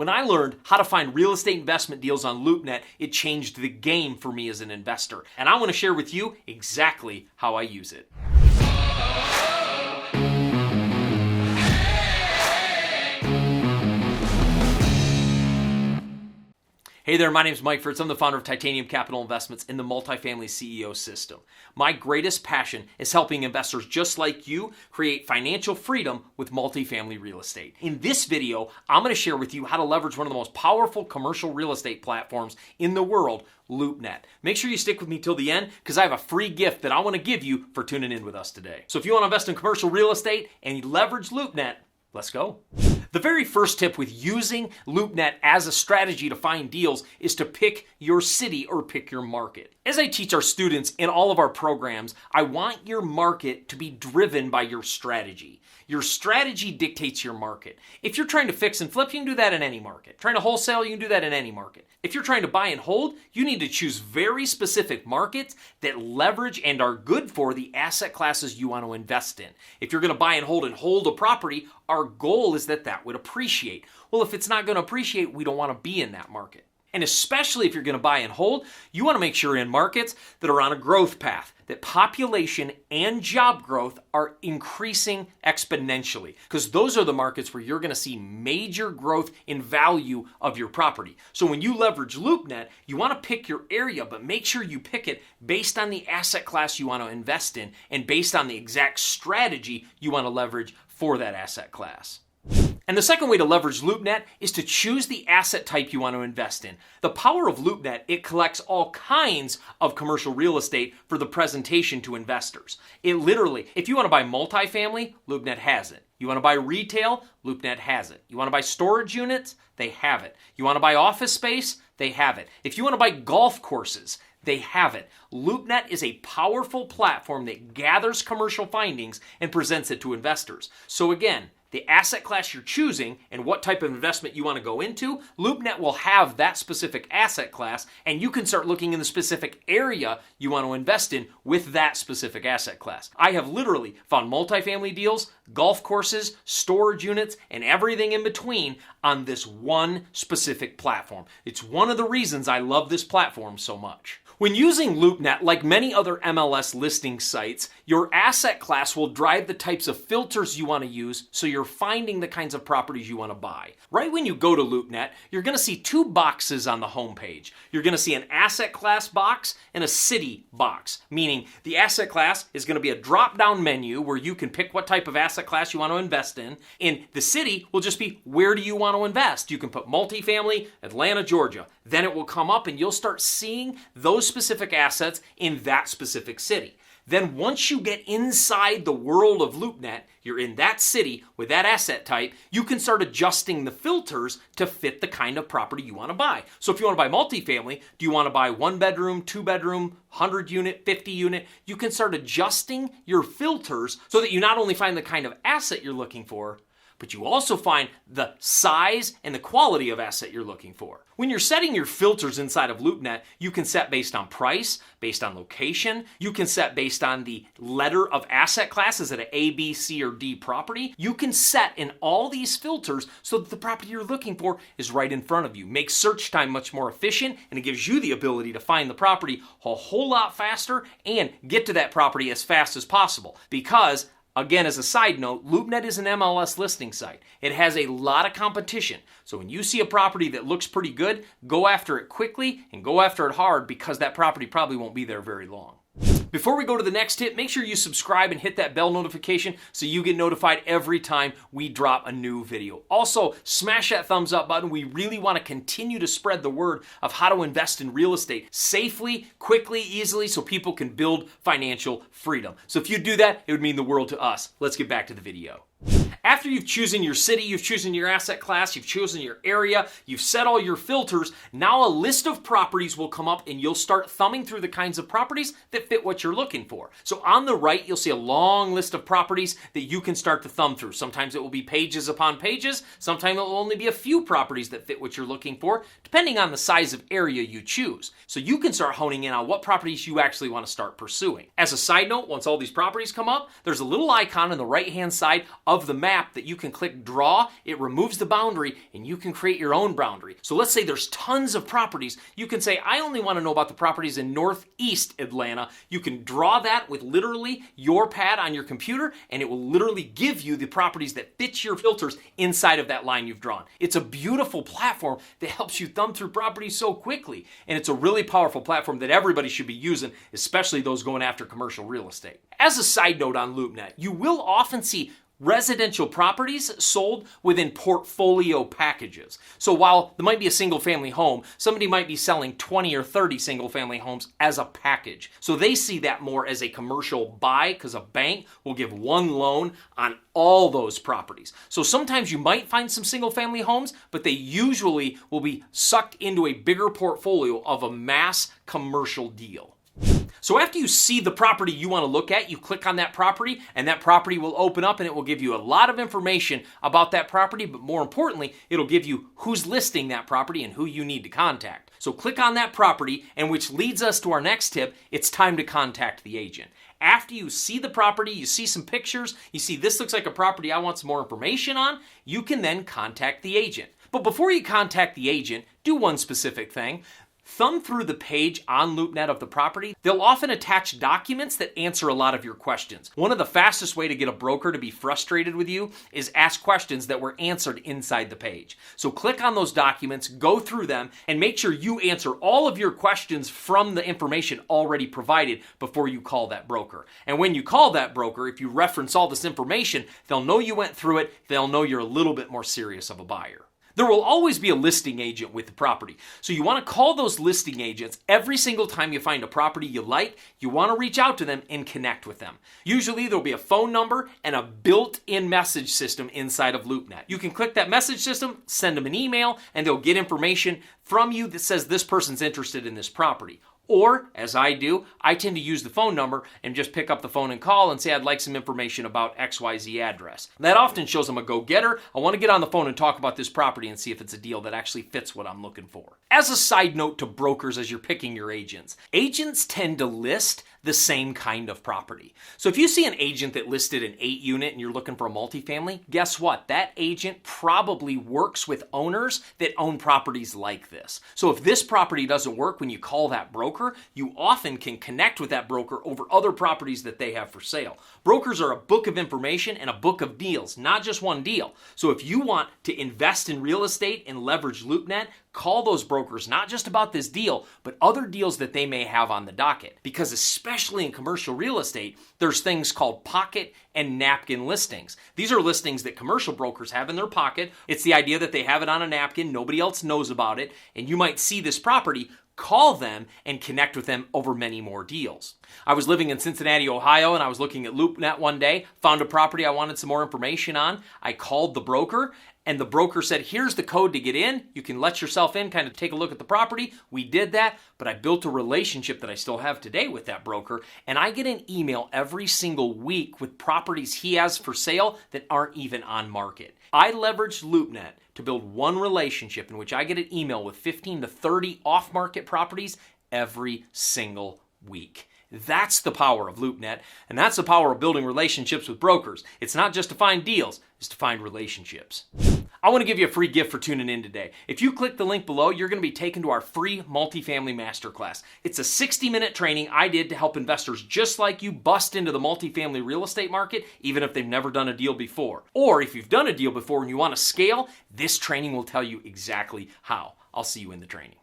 When I learned how to find real estate investment deals on Loopnet, it changed the game for me as an investor. And I want to share with you exactly how I use it. Hey there, my name is Mike Fritz. I'm the founder of Titanium Capital Investments in the multifamily CEO system. My greatest passion is helping investors just like you create financial freedom with multifamily real estate. In this video, I'm going to share with you how to leverage one of the most powerful commercial real estate platforms in the world, Loopnet. Make sure you stick with me till the end because I have a free gift that I want to give you for tuning in with us today. So if you want to invest in commercial real estate and you leverage Loopnet, let's go. The very first tip with using Loopnet as a strategy to find deals is to pick your city or pick your market. As I teach our students in all of our programs, I want your market to be driven by your strategy. Your strategy dictates your market. If you're trying to fix and flip, you can do that in any market. Trying to wholesale, you can do that in any market. If you're trying to buy and hold, you need to choose very specific markets that leverage and are good for the asset classes you want to invest in. If you're going to buy and hold a property, our goal is that would appreciate. Well, if it's not going to appreciate, we don't want to be in that market. And especially if you're going to buy and hold, you want to make sure you're in markets that are on a growth path, that population and job growth are increasing exponentially, because those are the markets where you're going to see major growth in value of your property. So when you leverage Loopnet, you want to pick your area, but make sure you pick it based on the asset class you want to invest in and based on the exact strategy you want to leverage for that asset class. And the second way to leverage Loopnet is to choose the asset type you want to invest in. The power of Loopnet, it collects all kinds of commercial real estate for the presentation to investors. It literally, if you want to buy multifamily, Loopnet has it. You want to buy retail, Loopnet has it. You want to buy storage units, they have it. You want to buy office space, they have it. If you want to buy golf courses, they have it. Loopnet is a powerful platform that gathers commercial findings and presents it to investors. So again, the asset class you're choosing and what type of investment you want to go into, Loopnet will have that specific asset class, and you can start looking in the specific area you want to invest in with that specific asset class. I have literally found multifamily deals, golf courses, storage units, and everything in between on this one specific platform. It's one of the reasons I love this platform so much. When using Loopnet, like many other MLS listing sites, your asset class will drive the types of filters you want to use so you're finding the kinds of properties you want to buy. Right when you go to Loopnet, you're going to see two boxes on the homepage. You're going to see an asset class box and a city box, meaning the asset class is going to be a drop-down menu where you can pick what type of asset class you want to invest in, and the city will just be where do you want to invest. You can put multifamily, Atlanta, Georgia. Then it will come up and you'll start seeing those specific assets in that specific city. Then once you get inside the world of Loopnet, you're in that city with that asset type, you can start adjusting the filters to fit the kind of property you want to buy. So if you want to buy multifamily, do you want to buy 1 bedroom, 2 bedroom, 100 unit, 50 unit? You can start adjusting your filters so that you not only find the kind of asset you're looking for, but you also find the size and the quality of asset you're looking for. When you're setting your filters inside of Loopnet, you can set based on price, based on location. You can set based on the letter of asset class. Is it an A, B, C, or D property? You can set in all these filters so that the property you're looking for is right in front of you. Makes search time much more efficient, and it gives you the ability to find the property a whole lot faster and get to that property as fast as possible. Because again, as a side note, Loopnet is an MLS listing site. It has a lot of competition. So when you see a property that looks pretty good, go after it quickly and go after it hard because that property probably won't be there very long. Before we go to the next tip, make sure you subscribe and hit that bell notification so you get notified every time we drop a new video. Also, smash that thumbs up button. We really want to continue to spread the word of how to invest in real estate safely, quickly, easily, so people can build financial freedom. So if you do that, it would mean the world to us. Let's get back to the video. After you've chosen your city, you've chosen your asset class, you've chosen your area, you've set all your filters, now a list of properties will come up and you'll start thumbing through the kinds of properties that fit what you're looking for. So on the right, you'll see a long list of properties that you can start to thumb through. Sometimes it will be pages upon pages. Sometimes it will only be a few properties that fit what you're looking for, depending on the size of area you choose. So you can start honing in on what properties you actually want to start pursuing. As a side note, once all these properties come up, there's a little icon on the right-hand side of the map map that you can click draw. It removes the boundary and you can create your own boundary. So let's say there's tons of properties. You can say, I only want to know about the properties in Northeast Atlanta. You can draw that with literally your pad on your computer, and it will literally give you the properties that fit your filters inside of that line you've drawn. It's a beautiful platform that helps you thumb through properties so quickly. And it's a really powerful platform that everybody should be using, especially those going after commercial real estate. As a side note on Loopnet, you will often see residential properties sold within portfolio packages. So while there might be a single family home, somebody might be selling 20 or 30 single family homes as a package. So they see that more as a commercial buy because a bank will give one loan on all those properties. So sometimes you might find some single family homes, but they usually will be sucked into a bigger portfolio of a mass commercial deal. So after you see the property you want to look at, you click on that property and that property will open up and it will give you a lot of information about that property, but more importantly, it'll give you who's listing that property and who you need to contact. So click on that property, and which leads us to our next tip. It's time to contact the agent. After you see the property, you see some pictures, you see this looks like a property I want some more information on, you can then contact the agent. But before you contact the agent, do one specific thing. Thumb through the page on Loopnet of the property. They'll often attach documents that answer a lot of your questions. One of the fastest way to get a broker to be frustrated with you is ask questions that were answered inside the page. So click on those documents, go through them, and make sure you answer all of your questions from the information already provided before you call that broker. And when you call that broker, if you reference all this information, they'll know you went through it, they'll know you're a little bit more serious of a buyer. There will always be a listing agent with the property. So you want to call those listing agents every single time you find a property you like. You want to reach out to them and connect with them. Usually there'll be a phone number and a built-in message system inside of Loopnet. You can click that message system, send them an email, and they'll get information from you that says this person's interested in this property. Or, as I do, I tend to use the phone number and just pick up the phone and call and say I'd like some information about XYZ address. That often shows I'm a go-getter. I want to get on the phone and talk about this property and see if it's a deal that actually fits what I'm looking for. As a side note to brokers as you're picking your agents tend to list the same kind of property. So if you see an agent that listed an 8-unit and you're looking for a multifamily, guess what? That agent probably works with owners that own properties like this. So if this property doesn't work when you call that broker, you often can connect with that broker over other properties that they have for sale. Brokers are a book of information and a book of deals, not just one deal. So if you want to invest in real estate and leverage Loopnet, call those brokers, not just about this deal, but other deals that they may have on the docket. Because especially in commercial real estate, there's things called pocket and napkin listings. These are listings that commercial brokers have in their pocket. It's the idea that they have it on a napkin, nobody else knows about it, and you might see this property, call them, and connect with them over many more deals. I was living in Cincinnati, Ohio, and I was looking at Loopnet one day, found a property I wanted some more information on. I called the broker, and the broker said, here's the code to get in. You can let yourself in, kind of take a look at the property. We did that, but I built a relationship that I still have today with that broker, and I get an email every single week with properties he has for sale that aren't even on market. I leveraged Loopnet to build one relationship in which I get an email with 15 to 30 off-market properties every single week. That's the power of Loopnet, and that's the power of building relationships with brokers. It's not just to find deals, it's to find relationships. I want to give you a free gift for tuning in today. If you click the link below, you're going to be taken to our free multifamily masterclass. It's a 60-minute training I did to help investors just like you bust into the multifamily real estate market, even if they've never done a deal before. Or if you've done a deal before and you want to scale, this training will tell you exactly how. I'll see you in the training.